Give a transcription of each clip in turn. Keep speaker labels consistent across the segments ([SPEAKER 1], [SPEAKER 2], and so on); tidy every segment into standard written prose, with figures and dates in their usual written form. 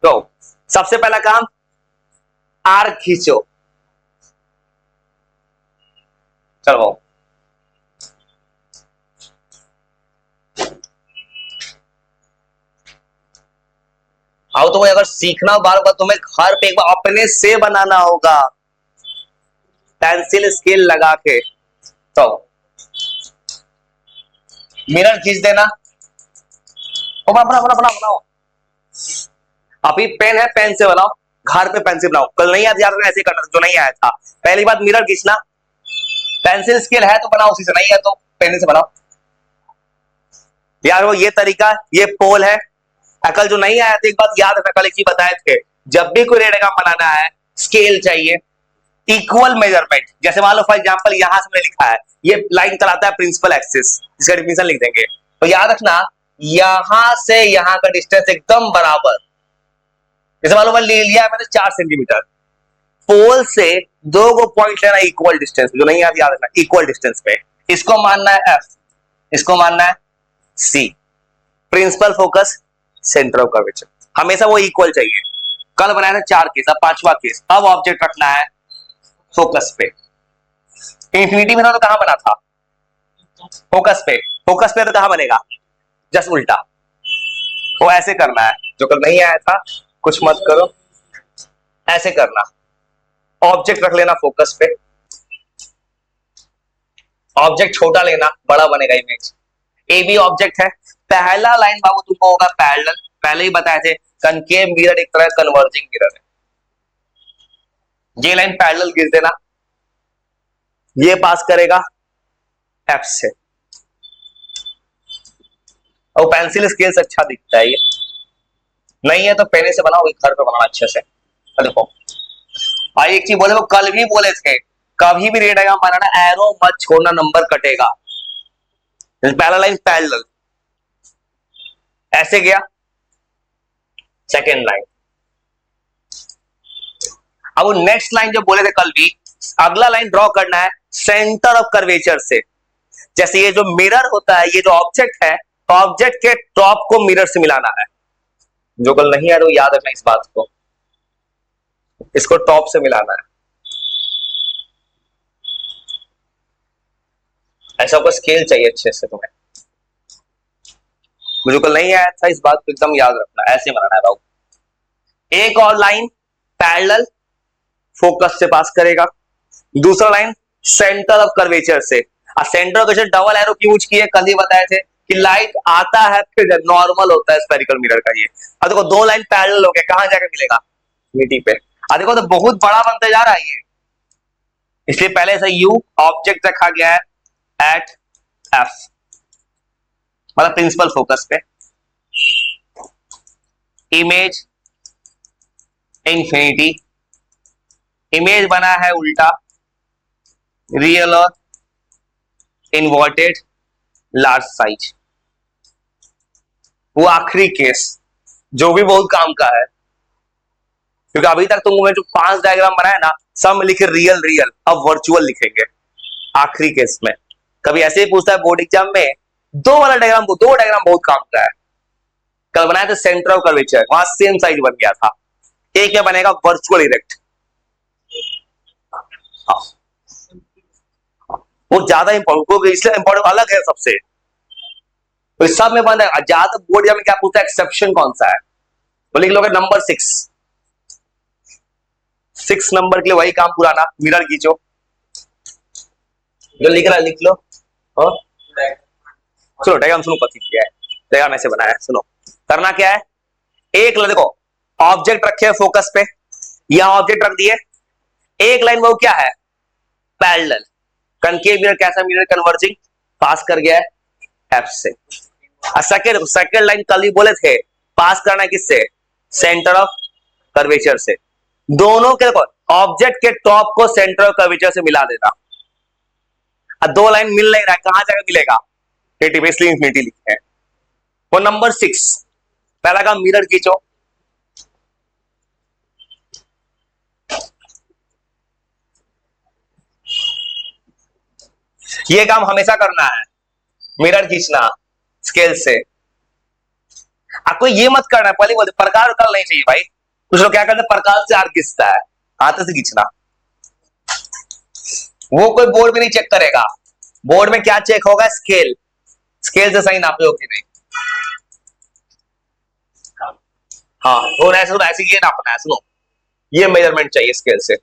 [SPEAKER 1] तो सबसे पहला काम, आर्क खींचो। चलो आओ, तो अगर सीखना बार बार तुम्हें घर पे एक बार अपने से बनाना होगा, पेंसिल स्केल लगा के। तो मिरर खींच देना, बनाओ। अभी पेन है, पेन से बनाओ, घर पे पेन से बनाओ। कल नहीं याद ऐसे करना जो नहीं आया था। पहली बात मिरर खींचना, पेंसिल स्केल है तो बनाओ उसी से, नहीं है तो पेन से बनाओ यार। वो ये तरीका, ये पोल है। कल जो नहीं आया था, एक बात याद रखना, कल एक चीज बताए थे, जब भी कोई रेडियग्राम बनाना है स्केल चाहिए, इक्वल मेजरमेंट। जैसे मान लो फॉर एग्जांपल यहां से मैंने लिखा है, ये लाइन कराता है प्रिंसिपल एक्सिस, इसका डिफिनेशन लिख देंगे। तो याद रखना, यहां से यहां का डिस्टेंस एकदम बराबर। जैसे मान लो मैंने लिया है मैंने 4 सेंटीमीटर, पोल से 2 को पॉइंट लेना इक्वल डिस्टेंस, जो नहीं याद रखना इक्वल डिस्टेंस पे। इसको मानना है एफ, इसको मानना है C. Principal focus, centre of curvature, हमेशा वो इक्वल चाहिए। कल बनाया था 4 केस, अब 5वां केस। अब ऑब्जेक्ट रखना है फोकस पे। इंफिनिटी में था तो कहां बना था? फोकस पे। फोकस पे तो कहां बनेगा? जस्ट उल्टा। वो ऐसे करना है, जो कल नहीं आया था, कुछ मत करो, ऐसे करना। ऑब्जेक्ट रख लेना फोकस पे, ऑब्जेक्ट छोटा लेना, बड़ा बनेगा इमेज। ए बी ऑब्जेक्ट है। पहला लाइन बाबू तुमको होगा पैरेलल, पहले ही बताए थे, कनकेव मिरर एक तरह कन्वर्जिंग मिरर है। ये लाइन पैरेलल खींच देना, ये पास करेगा एफ से। और पेंसिल स्केल से अच्छा दिखता है ये, नहीं है तो पेने से बनाओ, घर पे बनाना अच्छे से। देखो भाई एक चीज बोले, वो कल भी बोले थे, कभी भी रेडियग्राम बनाना एरो मत छोड़ना, नंबर कटेगा। पहला लाइन पैरेलल ऐसे गया, सेकेंड लाइन। अब नेक्स्ट लाइन जो बोले थे कल भी, अगला लाइन ड्रॉ करना है सेंटर ऑफ कर्वेचर से। जैसे ये जो मिरर होता है, ये जो ऑब्जेक्ट है, ऑब्जेक्ट के टॉप को मिरर से मिलाना है। जो कल नहीं है तो याद रखना इस बात को, इसको टॉप से मिलाना है। ऐसा कोई स्केल चाहिए अच्छे से तुम्हें, मुझे कल नहीं आया था, इस बात को एकदम याद रखना, ऐसे बनाना है बाबू। एक और लाइन पैरेलल फोकस से पास करेगा, दूसरा लाइन सेंटर ऑफ कर्वेचर से। Centre of curvature double arrow क्यों यूज किए, कल ही बताए थे कि लाइट आता है फिर नॉर्मल होता है स्फेरिकल मिरर का ये। अब देखो 2 लाइन पैरेलल हो गए, कहां जाकर मिलेगा? मिडी पे। अब देखो तो बहुत बड़ा बनते जा रहा है ये, इसलिए पहले से यू ऑब्जेक्ट रखा गया है एट एफ, मतलब प्रिंसिपल फोकस पे। इमेज इंफिनिटी, इमेज बना है उल्टा, रियल और इन्वर्टेड लार्ज साइज। वो आखिरी केस जो भी बहुत काम का है, क्योंकि अभी तक तुमने जो 5 डायग्राम बनाया ना, सब में लिखे रियल रियल, अब वर्चुअल लिखेंगे आखिरी केस में। कभी ऐसे ही पूछता है बोर्ड एग्जाम में, 2 वाला डायग्राम को, 2 डायग्राम बहुत काम का है। कल बनाया था सेंटर ऑफ कर्वेचर, वहां सेम साइज बन गया था। एक क्या बनेगा? Virtual erect. वो ज्यादा इंपॉर्टेंट, इसलिए इंपॉर्टेंट अलग है सबसे, तो इस सब में बन है। ज्यादा बोर्ड में क्या पूछता है, एक्सेप्शन कौन सा है, तो लिख लोगे नंबर 6 नंबर के लिए वही काम पुराना, मिरर खींचो, जो लिख रहा लिख लो। सुनो डायग्राम सुनो, कथी किया है, डायग्राम ऐसे बनाया है, सुनो करना क्या है। एक देखो ऑब्जेक्ट रखे फोकस पे, यहां ऑब्जेक्ट रख दिए, एक लाइन वो क्या है पैरेलल, कनकेव मिरर कैसा मिरर कन्वर्जिंग, पास कर गया है एफ से। सेकेंड लाइन कल ही बोले थे, पास करना है किससे? सेंटर ऑफ कर्वेचर से। दोनों के ऑब्जेक्ट के टॉप को सेंटर ऑफ कर्वेचर से मिला देना। अब 2 लाइन मिल नहीं रहा है, कहां जाकर मिलेगा? इसलिए इंफिनिटी लिखे हैं। वो नंबर 6 पहला काम मिरर खींचो, ये काम हमेशा करना है, मिरर खींचना स्केल से। आपको ये मत करना है, पहले बोलते प्रकार कल नहीं चाहिए भाई। कुछ लोग क्या करते हैं, प्रकार से आर्क खींचता है, हाथ से खींचना। वो कोई बोर्ड में नहीं चेक करेगा। बोर्ड में क्या चेक होगा, स्केल, स्केल से सही नापे हो कि नहीं। हाँ, और ऐसे ये नापना है, सुनो, ये मेजरमेंट चाहिए स्केल से।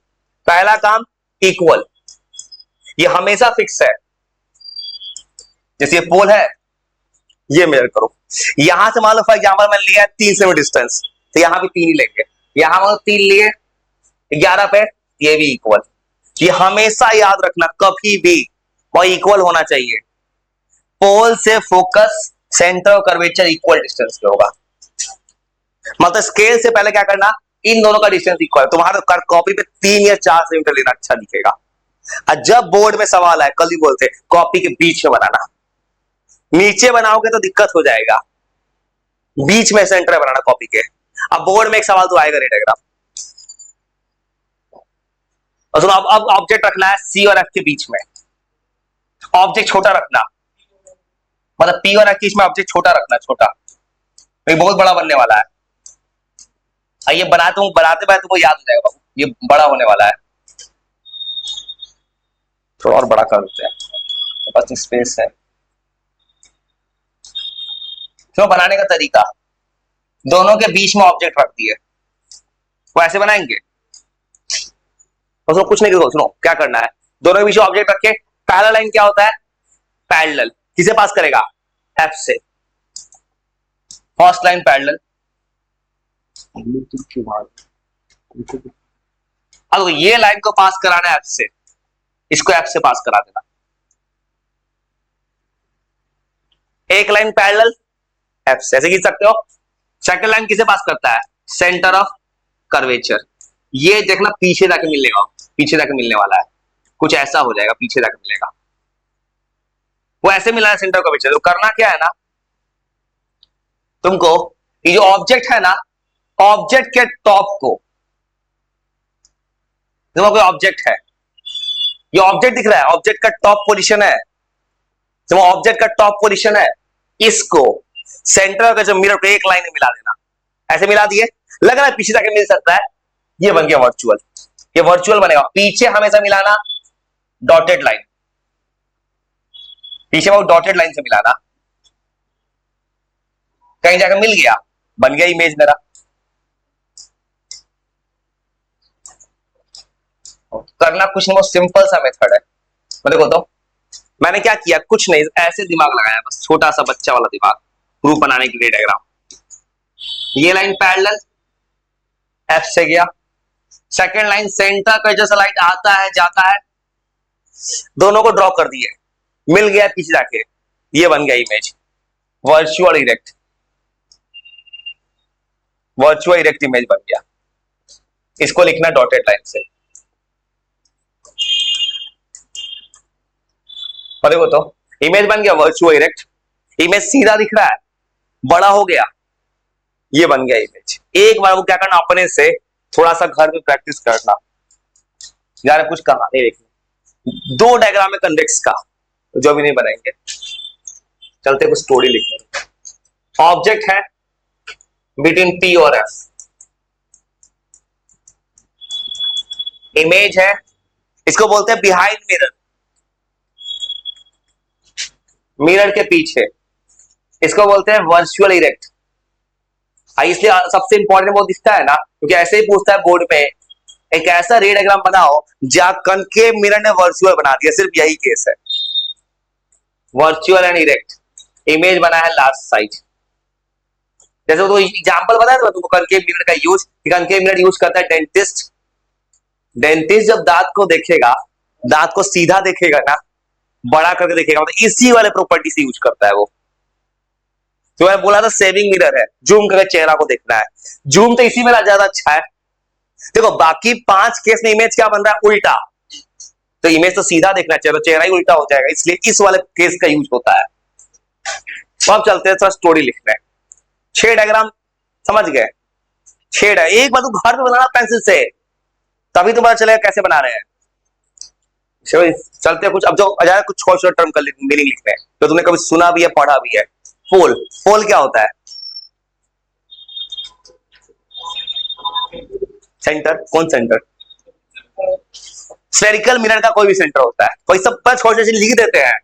[SPEAKER 1] पहला काम इक्वल, ये हमेशा फिक्स है। जैसे ये पोल है, ये मेजर करो। यहां से मान लो फॉर एग्जाम्पल मैंने लिया 3 सेमी डिस्टेंस, तो यहां भी 3 ही लेंगे। यहां मान लो 3 लिए, 11 पे, ये भी इक्वल। ये हमेशा याद रखना, कभी भी वो इक्वल होना चाहिए। पोल से फोकस, सेंटर और कर्वेचर इक्वल डिस्टेंस पे होगा। मतलब स्केल से पहले क्या करना, इन दोनों का डिस्टेंस इक्वल। तुम्हारे कॉपी पे 3 या 4 सेंटीमीटर लेना अच्छा दिखेगा। और जब बोर्ड में सवाल आए, कल ही बोलते कॉपी के बीच में बनाना। नीचे बनाओगे तो दिक्कत हो जाएगा, बीच में सेंटर बनाना कॉपी के। अब बोर्ड में एक सवाल तो आएगा, रे डायग्राम। और सुनो, अब ऑब्जेक्ट रखना है सी और एफ के बीच में। ऑब्जेक्ट छोटा रखना, मतलब पी और एफ के बीच में ऑब्जेक्ट छोटा रखना, छोटा। ये बहुत बड़ा बनने वाला है। ये बनाते तुमको याद हो जाएगा बाबू, ये बड़ा होने वाला है। थोड़ा और बड़ा कर देते हैं, बस स्पेस है। क्यों बनाने का तरीका, दोनों के बीच में ऑब्जेक्ट रख दिए, वो ऐसे बनाएंगे। उसको कुछ नहीं करो, सुनो क्या करना है, दोनों के बीच में ऑब्जेक्ट रखे। पहला लाइन क्या होता है, पैरेलल, किसे पास करेगा, एफ से। First line parallel. अब ये लाइन को पास कराना है एफ से, इसको एफ से पास करा देना। एक लाइन पैरेलल एफ से, ऐसे खींच सकते हो। सेकंड लाइन किसे पास करता है, सेंटर ऑफ कर्वेचर। ये देखना पीछे जाके मिलेगा, पीछे जाके मिलने वाला है, कुछ ऐसा हो जाएगा, पीछे जाके मिलेगा। वो ऐसे मिला है सेंटर ऑफ कर्वेचर। तो करना क्या है ना तुमको, ये जो ऑब्जेक्ट है ना, ऑब्जेक्ट के टॉप को, देखो कोई ऑब्जेक्ट है, ये ऑब्जेक्ट दिख रहा है, ऑब्जेक्ट का टॉप पोजीशन है, जब ऑब्जेक्ट का टॉप पोजीशन है, इसको सेंटर का जो मिरर को एक लाइन में मिला देना। ऐसे मिला दिए, लग रहा है पीछे जाके मिल सकता है, ये बन गया वर्चुअल। ये वर्चुअल बनेगा। पीछे हमेशा मिलाना डॉटेड लाइन, पीछे वो डॉटेड लाइन से मिलाना। कहीं जाकर मिल गया, बन गया इमेज मेरा। करना कुछ नहीं, वो सिंपल सा मेथड है। मैं देखो तो मैंने क्या किया, कुछ नहीं, ऐसे दिमाग लगाया, बस छोटा सा बच्चा वाला दिमाग, प्रूफ बनाने के लिए डायग्राम। ये लाइन पैरेलल एफ से गया, सेकंड लाइन सेंटर का जैसा लाइन आता है जाता है, दोनों को ड्रॉ कर दिए, मिल गया पीछे जाके, ये बन गया image, virtual erect, virtual erect image बन गया। इसको लिखना डॉटेड लाइन से। देखो तो इमेज बन गया वर्चुअल इरेक्ट, इमेज सीधा दिख रहा है, बड़ा हो गया, ये बन गया इमेज। एक बार वो क्या करना, अपने से थोड़ा सा घर में प्रैक्टिस करना। यार कुछ कहा नहीं, देखना 2 डायग्राम है कन्वेक्स का, जो भी नहीं बनाएंगे, चलते कुछ स्टोरी लिखते। ऑब्जेक्ट है बिटवीन पी और एफ, इमेज है, इसको बोलते हैं बिहाइंड मिरर, मिरर के पीछे, इसको बोलते हैं वर्चुअल इरेक्ट। इसलिए सबसे इंपॉर्टेंट वो दिखता है ना, क्योंकि ऐसे ही पूछता है बोर्ड पे, एक ऐसा रे डायग्राम बनाओ जहां कनकेव मिरर ने वर्चुअल बना दिया, सिर्फ यही केस है। वर्चुअल एंड इरेक्ट, इमेज बना है लास्ट साइड। जैसे तो एग्जांपल बताया था तुमको कनकेव मिरर का यूज, कनकेव मिरर यूज करता है डेंटिस्ट। डेंटिस्ट जब दांत को देखेगा, दांत को सीधा देखेगा ना, बड़ा करके देखेगा, मतलब इसी वाले प्रॉपर्टी से यूज करता है वो। तो मैं बोला था सेविंग मिरर है, जूम करके चेहरा को देखना है, जूम तो इसी में ज्यादा अच्छा है। देखो बाकी 5 केस में इमेज क्या बन रहा है, उल्टा, तो इमेज तो सीधा देखना चाहिए, तो चेहरा ही उल्टा हो जाएगा, इसलिए इस वाले केस का यूज होता है। तो अब चलते हैं थोड़ा स्टोरी लिखने। 6 डायग्राम समझ गए, 6 एक बार तू घर पे बनाना पेंसिल से, तभी तुम्हारा चलेगा कैसे बना रहे हैं। चलते हैं कुछ, अब जो अजाया कुछ छोटे छोटे टर्म का मीनिंग लिखने हैं, तो तुमने कभी सुना भी है, पढ़ा भी है। पोल, पोल क्या होता है, सेंटर कौन सेंटर? स्फेरिकल मिरर का कोई भी सेंटर होता है, कोई सब पर छोटे से लिख देते हैं,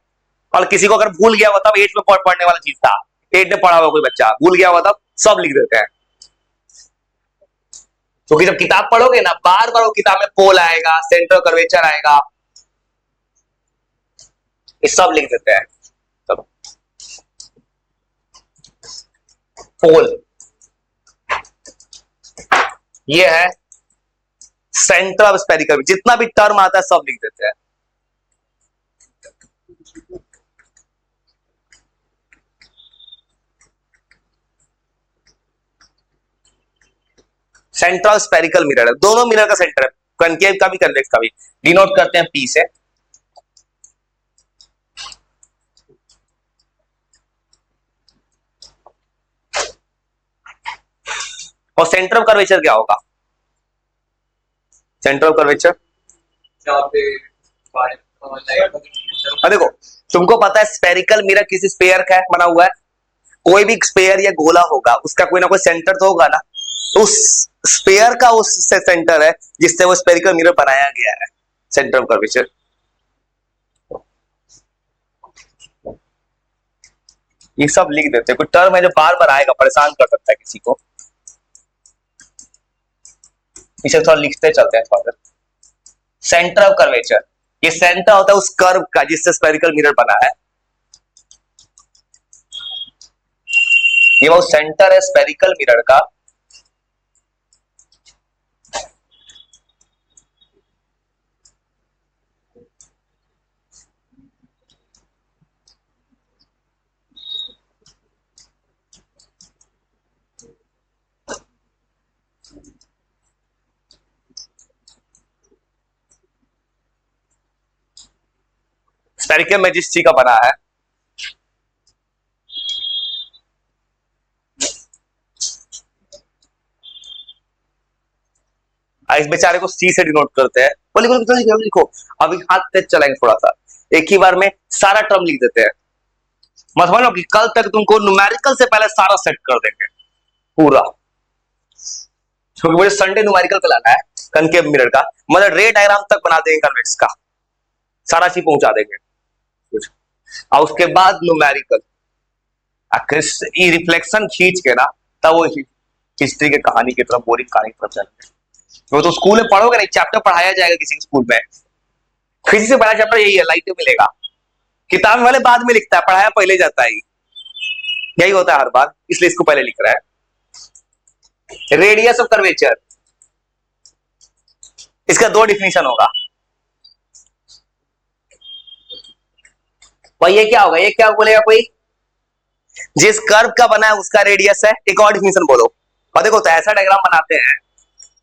[SPEAKER 1] और किसी को अगर भूल गया होता, एट में पढ़ने वाला चीज था, एट में पढ़ा हुआ कोई बच्चा भूल गया होता, सब लिख देते हैं। क्योंकि जब किताब पढ़ोगे ना, बार बार वो किताब में पोल आएगा, सेंटर कर्वेचर आएगा, ये सब लिख देते हैं। चलो, पोल ये है, सेंटर ऑफ स्फेरिकल, जितना भी टर्म आता है सब लिख देते हैं। सेंट्रल स्फेरिकल मिरर है, दोनों मिरर का सेंटर है, कनकेव का भी कन्वेक्स का भी। डिनोट करते हैं पी से। और सेंटर ऑफ कर्वेचर क्या होगा? सेंटर ऑफ कर्वेचर देखो, तुमको पता है स्फेरिकल मिरर किसी स्फेयर का बना हुआ है, कोई भी स्फेयर या गोला होगा उसका कोई ना कोई सेंटर तो होगा ना, तो उस स्फेयर का उस सेंटर है जिससे वो स्फेरिकल मिरर बनाया गया है, सेंटर ऑफ कर्वेचर। ये सब लिख देते हैं, कोई टर्म है जो बार बार आएगा, परेशान कर सकता है किसी को, इसे थोड़ा लिखते चलते हैं थोड़ा। सेंटर ऑफ कर्वेचर, ये सेंटर होता है उस कर्व का जिससे स्फेरिकल मिरर बना है, ये वो सेंटर है स्फेरिकल मिरर का। स्फेरिकल में जिस चीज का बना है, इस बेचारे को सी से डिनोट करते हैं। बोले लिखो लिखो, अभी हाथ तेज चलाएंगे थोड़ा सा, एक ही बार में सारा टर्म लिख देते हैं। मत समझ लो कि कल तक तुमको न्यूमेरिकल से पहले सारा सेट कर देंगे पूरा, क्योंकि मुझे संडे न्यूमेरिकल का लाना है, कनकेव मिरर का, मतलब रे डायग्राम तक बना देंगे कन्वेक्स का, सारा चीज पहुंचा देंगे कुछ, और उसके बाद न्यूमेरिकल रिफ्लेक्शन खींच के ना, तब वो हिस्ट्री के कहानी की तरफ, बोरिंग कहानी की तरफ चलेंगे। वो तो स्कूल में पढ़ोगे नहीं, चैप्टर पढ़ाया जाएगा किसी स्कूल में, फिजिक्स से पहला चैप्टर यही है, लाइट मिलेगा, किताब वाले बाद में लिखता है, पढ़ाया पहले जाता है, यही होता है हर बार, इसलिए इसको पहले लिख रहा है। रेडियस ऑफ कर्वेचर, इसका दो डिफिनीशन होगा, भाई ये क्या होगा, ये क्या बोलेगा कोई, जिस कर्व का बना है उसका रेडियस है, एक और डिफिनीशन बोलो। और देखो तो ऐसा डायग्राम बनाते हैं,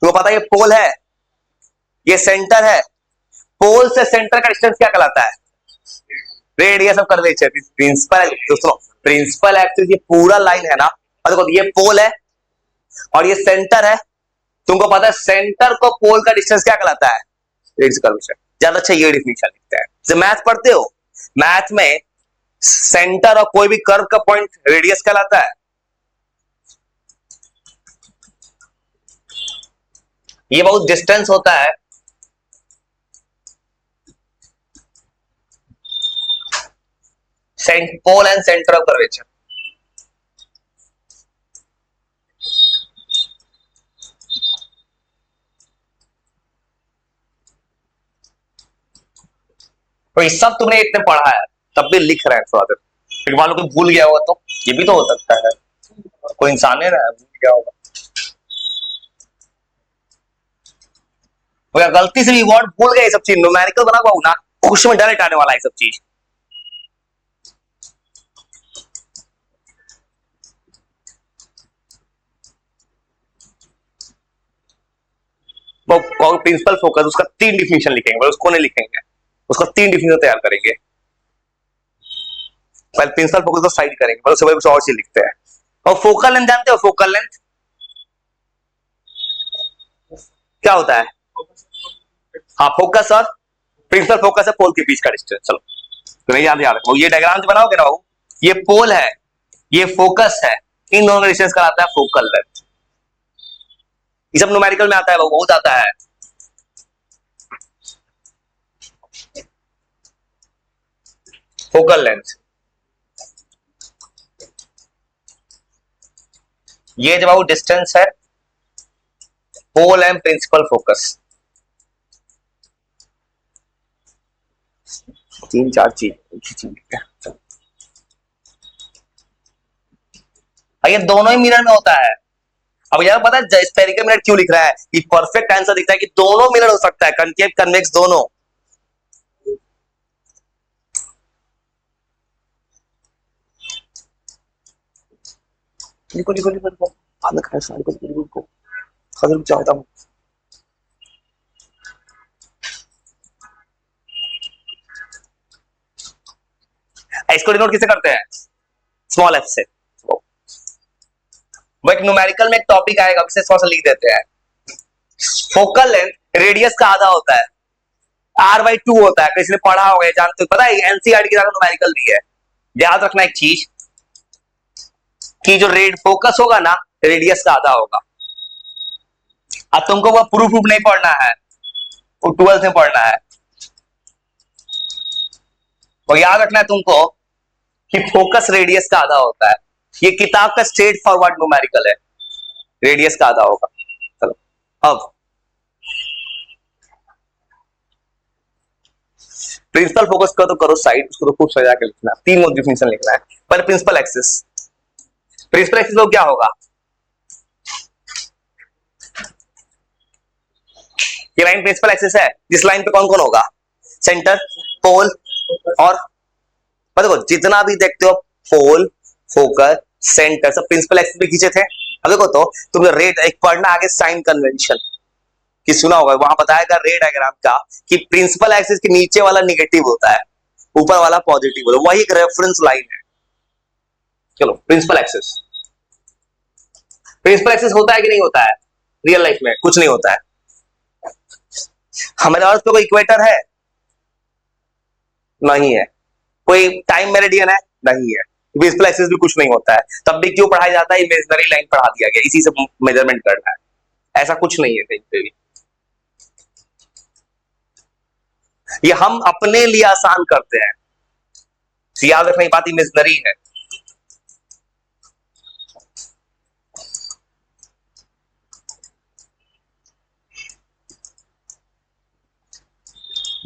[SPEAKER 1] तो पता है ये पोल है, ये सेंटर है, पोल से सेंटर का डिस्टेंस क्या कहलाता है? Radius of curvature. प्रिंसिपल दोस्तों, प्रिंसिपल एक्सिस ये पूरा लाइन है ना, और देखो ये पोल है और ये सेंटर है, तुमको पता है सेंटर को पोल का डिस्टेंस क्या कहलाता है? Radius curvature. ज्यादा अच्छा ये डिफिनीशन लिखते हैं, जब मैथ पढ़ते हो, मैथ में सेंटर और कोई भी कर्व का पॉइंट रेडियस कहलाता है। ये बहुत डिस्टेंस होता है, pole and centre of curvature. तो ये सब तुमने इतने पढ़ा है, तब भी लिख रहे हैं थोड़ा देर, फिर मान लो कोई भूल गया होगा तो, ये भी तो हो सकता है, कोई इंसान है ना भूल गया होगा, अगर गलती से भी वर्ड भूल गए, सब चीज न्यूमेरिकल बना हुआ ना, क्वेश्चन में डायरेक्ट आने वाला है सब चीज। वो प्रिंसिपल फोकस, उसका 3 डिफिनेशन लिखेंगे, उसको नहीं लिखेंगे, उसका 3 डिफिनेशन तैयार करेंगे, पहले प्रिंसिपल फोकस को साइड करेंगे, उसके बाद कुछ और चीज लिखते हैं। और फोकल लेंथ जानते हो, फोकल लेंथ क्या होता है? हाँ, फोकस और प्रिंसिपल फोकस है पोल के बीच का डिस्टेंस। चलो तो नहीं याद रखो, ये डायग्राम जो बनाओगे ना, ये पोल है, ये फोकस है, इन दोनों का डिस्टेंस कहलाता है फोकल लेंथ। ये सब न्यूमेरिकल में आता है, बहुत आता है। फोकल लेंथ, ये जब वो डिस्टेंस है पोल एंड प्रिंसिपल फोकस, 3-4 चीज। ये दोनों ही मिरर में होता है। अब यार पता है स्फेरिकल मिरर क्यों लिख रहा है, ये परफेक्ट आंसर दिखता है कि दोनों मिरर हो सकता है, कनकेव कन्वेक्स दोनों। लिखो लिखो लिखो लिखो, बाद में खाए सारे को लिखो, खत्म चाहता हूं। इसको डिनोट किससे करते हैं, स्मॉल एफ से। वो एक न्यूमेरिकल में एक टॉपिक आएगा, इसे थोड़ा सा लिख देते हैं। फोकल लेंथ रेडियस का आधा होता है, r/2 होता है, किसी ने पढ़ा होगा, जानते हो, पता है एनसीईआरटी की तरह न्यूमेरिकल भी है। याद रखना एक चीज कि जो रेड फोकस होगा ना, रेडियस का आधा होगा। अब तुमको वो प्रूफ नहीं पढ़ना है, वो 12th में पढ़ना है। तो याद रखना है तुमको कि फोकस रेडियस का आधा होता है। ये किताब का स्ट्रेट फॉरवर्ड न्यूमेरिकल है, रेडियस का आधा होगा। चलो अब प्रिंसिपल फोकस का तो करो साइड, उसको तो खूब सजा के लिखना, 3 डिफिनेशन लिखना है। पहले प्रिंसिपल एक्सिस, प्रिंसिपल एक्सिस तो क्या होगा, ये लाइन प्रिंसिपल एक्सिस है, जिस लाइन पे कौन कौन होगा, सेंटर, पोल और देखो जितना भी देखते हो पोल, फोकस, सेंटर, सब प्रिंसिपल एक्सिस पे खींचे थे। अब देखो तो तुम रेट एक पढ़ना आगे साइन कन्वेंशन कि सुना होगा, वहां बताएगा रे डायग्राम का कि प्रिंसिपल एक्सिस के नीचे वाला निगेटिव होता है, ऊपर वाला पॉजिटिव होता है, वही एक रेफरेंस लाइन है। चलो प्रिंसिपल एक्सिस, प्रिंसिपल एक्सिस होता है कि नहीं होता है, रियल लाइफ में कुछ नहीं होता है। हमारे अर्थ पे कोई इक्वेटर है, नहीं है। कोई टाइम मेरिडियन है, नहीं है। प्रिंसिपल एक्सिस भी कुछ नहीं होता है, तब भी क्यों पढ़ाया जाता है, इमेजिनरी लाइन पढ़ा दिया गया, इसी से मेजरमेंट करना है, ऐसा कुछ नहीं है कहीं पे भी। ये हम अपने लिए आसान करते हैं, याद रखना ये बात इमेजिनरी है।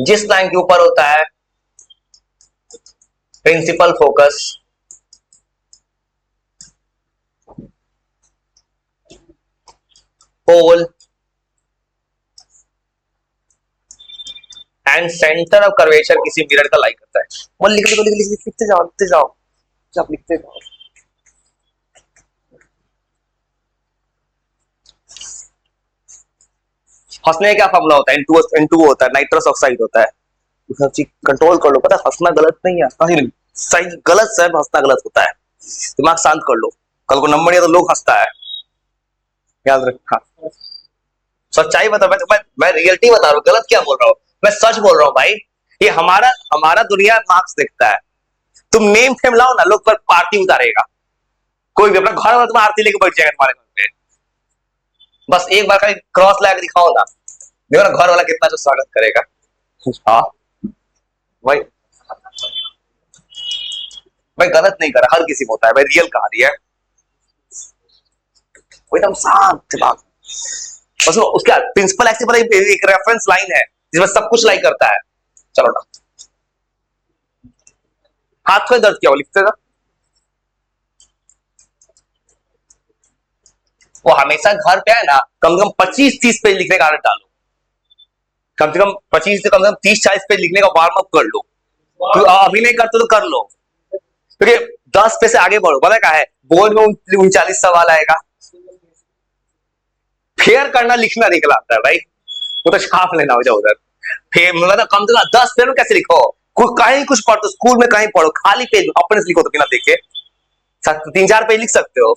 [SPEAKER 1] जिस लाइन के ऊपर होता है principal focus, pole and centre of curvature किसी मिरर का लाई करता है। वो लिख लिख लिख लिख लिखते जाओ, लिखते जाओ, आप लिखते जाओ। हंसने का क्या फॉर्मूला होता है, N2 होता है, नाइट्रस ऑक्साइड होता है। सब चीज कंट्रोल कर लो, पता है हंसना गलत नहीं है, सही गलत है, हंसना गलत होता है, दिमाग शांत कर लो, कल को नंबर दिया तो लोग हंसता है, याद रखना। सच्चाई बता, मैं रियलिटी बता रहा हूँ, गलत क्या बोल रहा हूँ, मैं सच बोल रहा हूँ भाई। ये हमारा दुनिया मार्क्स देखता है। तुम नेम फेम लाओ ना, लोग पर आरती उतारेगा, कोई भी अपना घर वाला तुम आरती लेके बैठ जाएगा तुम्हारे घर पे। बस एक बार खाली क्रॉस लगा दिखाओ ना, देखो ना घर वाला कितना जो स्वागत करेगा। हाँ भाई, मैं गलत नहीं कर रहा, हर किसी को होता है, भाई रियल कहानी है, एकदम शांत दिमाग। बस उसके प्रिंसिपल एक्सिस पर एक रेफरेंस लाइन है जिसमें सब कुछ लाई करता है। चलो ना, हाथ में दर्द किया हो, लिखते जा। वो हमेशा घर पे है ना, कम से कम 25-30 पेज लिखने का आदत डालो, कम से कम 25 से कम 30-40 पेज लिखने का वार्म अप कर लो। तो अभी नहीं करते तो कर लो, क्योंकि 10 पेज से आगे बढ़ो। पता क्या है, बोर्ड में 39 सवाल आएगा, फेयर करना लिखना निकल आता है भाई, वो तो छाप लेना हो जाओ उधर। फिर मतलब कम से कम 10 पेज में कैसे लिखो, कहीं कुछ पढ़ो, स्कूल में कहीं पढ़ो, खाली पेज अपने से लिखो तो बिना देखे, 3-4 पेज लिख सकते हो।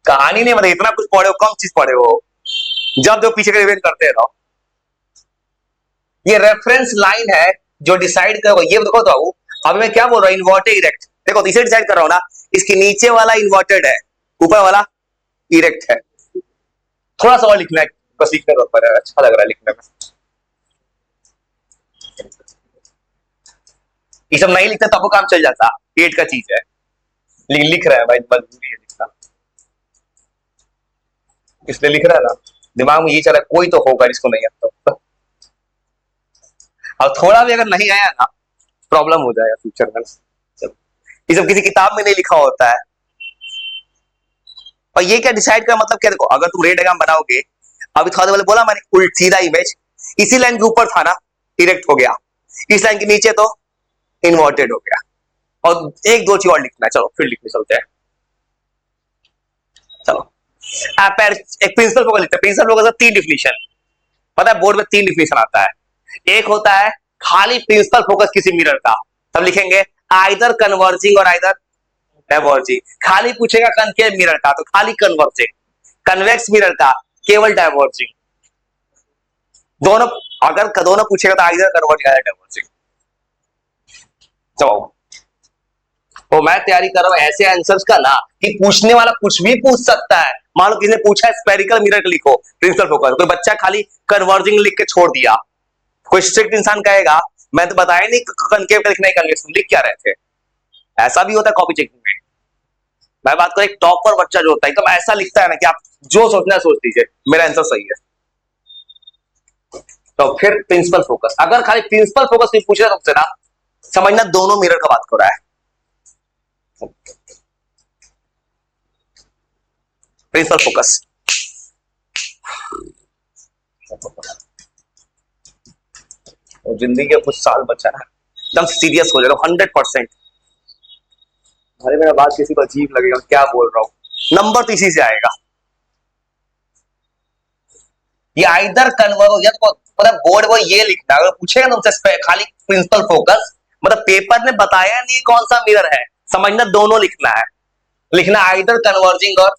[SPEAKER 1] कहानी नहीं, मतलब इतना कुछ पढ़े हो, कम चीज पढ़े हो, जब जो पीछे का रिवीजन करते रहो। ये रेफरेंस लाइन है जो डिसाइड करो। ये देखो तो अभी मैं क्या बोल रहा हूँ, इन्वर्टेड इरेक्ट, देखो इसे डिसाइड कर रहा हूं ना, इसके नीचे वाला इन्वर्टेड है, ऊपर वाला इरेक्ट है। थोड़ा सा और लिखना है, बस लिखने का ऊपर है, अच्छा लग रहा है लिखने में। ये सब नहीं लिखता तब वो काम चल जाता, पेट का चीज है, लेकिन लिख रहा है भाई, मजबूरी है लिखना, इसलिए लिख रहा है ना। दिमाग में ये चला कोई तो होगा जिसको नहीं आता, और थोड़ा भी अगर नहीं आया ना प्रॉब्लम हो जाएगा फ्यूचर में। ये सब किसी किताब में नहीं लिखा होता है। और ये क्या डिसाइड कर मतलब क्या, देखो अगर तुम रे डायग्राम बनाओगे, अभी थोड़ा देर पहले बोला मैंने उल्टा सीधा इमेज, इसी लाइन के ऊपर था ना डायरेक्ट हो गया, इस लाइन के नीचे तो इन्वर्टेड हो गया। और एक दो चीज और लिखना है, चलो फिर लिखने चलते हैं। चलो एक प्रिंसिपल फोकस लिखते हैं। प्रिंसिपल फोकस का 3 डिफिनीशन, पता है बोर्ड में 3 डिफिनीशन आता है। एक होता है खाली प्रिंसिपल फोकस किसी मिरर का, तब लिखेंगे आइदर कन्वर्जिंग और आइदर डाइवर्जिंग। खाली पूछेगा कनकेव मिरर का तो खाली कन्वर्जिंग, कन्वेक्स मिरर का केवल डाइवर्जिंग। दोनों अगर दोनों पूछेगा तो आइदर कन्वर्जिंग आइदर डाइवर्जिंग। चलो तो मैं तैयारी कर रहा हूं ऐसे आंसर्स का ना कि पूछने वाला कुछ भी पूछ सकता है। मान लो किसी ने पूछा है स्फेरिकल मिरर लिखो प्रिंसिपल फोकस, कोई बच्चा खाली कन्वर्जिंग लिख के छोड़ दिया, कोई स्ट्रिक्ट इंसान कहेगा मैं तो बताया नहीं कनकेव का लिखना है कन्वेक्स, लिख क्या रहे थे। ऐसा भी होता है कॉपी चेकिंग में। मैं बात करूं एक टॉपर बच्चा जो होता है एकदम ऐसा लिखता है ना कि आप जो सोचना है सोच लीजिए, मेरा आंसर सही है। तो फिर प्रिंसिपल फोकस, अगर खाली प्रिंसिपल फोकस नहीं पूछ रहे तुमसे ना, समझना दोनों मिरर का बात कर रहा है। प्रिंसिपल फोकस और जिंदगी के कुछ साल बचा है, एकदम सीरियस हो जाएगा 100%। अरे मेरा बात किसी को अजीब लगेगा, क्या बोल रहा हूं, नंबर तो इसी से आएगा। ये आइदर कन्वर्ट या तो मतलब बोर्ड वो ये लिखना, अगर पूछेगा ना तुमसे खाली प्रिंसिपल फोकस, मतलब पेपर ने बताया नहीं कौन सा मिरर है, समझना दोनों लिखना है। लिखना आइदर कन्वर्जिंग और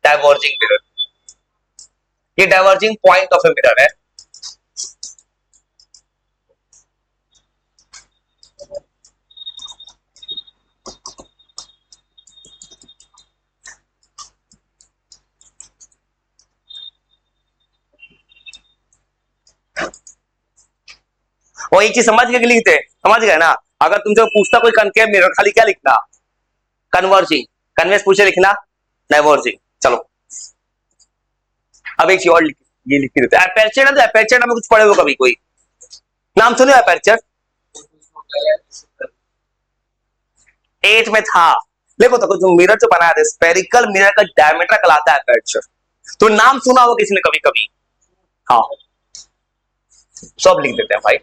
[SPEAKER 1] डाइवर्जिंग मिरर। ये diverging point of a mirror है। वो एक चीज समझ के लिखते, समझ गए ना। अगर तुमसे पूछता कोई कनकेव मिरर, खाली क्या लिखना, कन्वर्जिंग, कन्वेक्स पूछे लिखना डाइवर्जिंग। चलो अब एक चीज और ये लिख देते हैं, एपर्चर ना, तो एपर्चर नाम कुछ पढ़े हो कभी, कोई नाम सुने एपर्चर? 8 में था। देखो तो जो मिरर जो बनाया था स्फेरिकल मिरर का डायमीटर कहलाता है एपर्चर, तो नाम सुना हो किसी ने कभी कभी? हाँ सब लिख देते हैं भाई।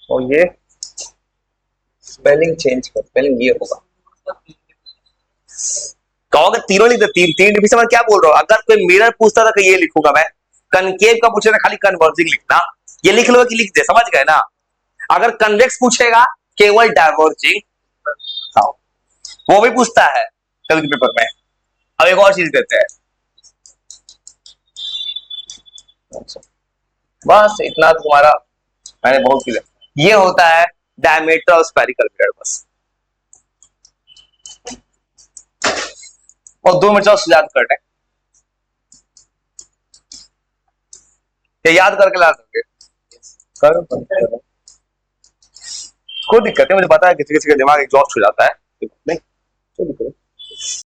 [SPEAKER 1] और ये स्पेलिंग चेंज कर, स्पेलिंग ये होगा, कहोगे तीनों लिख दे, तीन डिफिनेशन में क्या बोल रहा हूं। अगर कोई मिरर पूछता था कि ये लिखूंगा मैं, कनकेव का पूछे खाली कन्वर्जिंग लिखना, ये लिख लो कि लिख दे, समझ गए ना। अगर कन्वेक्स पूछेगा केवल डाइवर्जिंग, हाँ वो भी पूछता है कभी पेपर में। अब एक और चीज देते हैं, बस इतना तुम्हारा मैंने बहुत किया। ये होता है डायमीटर ऑफ स्फेरिकल मिरर, बस। और 2 मिनट याद करने, ये याद करके ला दोगे कर, कोई दिक्कत है, मुझे पता है किसी किसी का दिमाग एग्जॉस्ट हो जाता है, नहीं कोई दिक्कत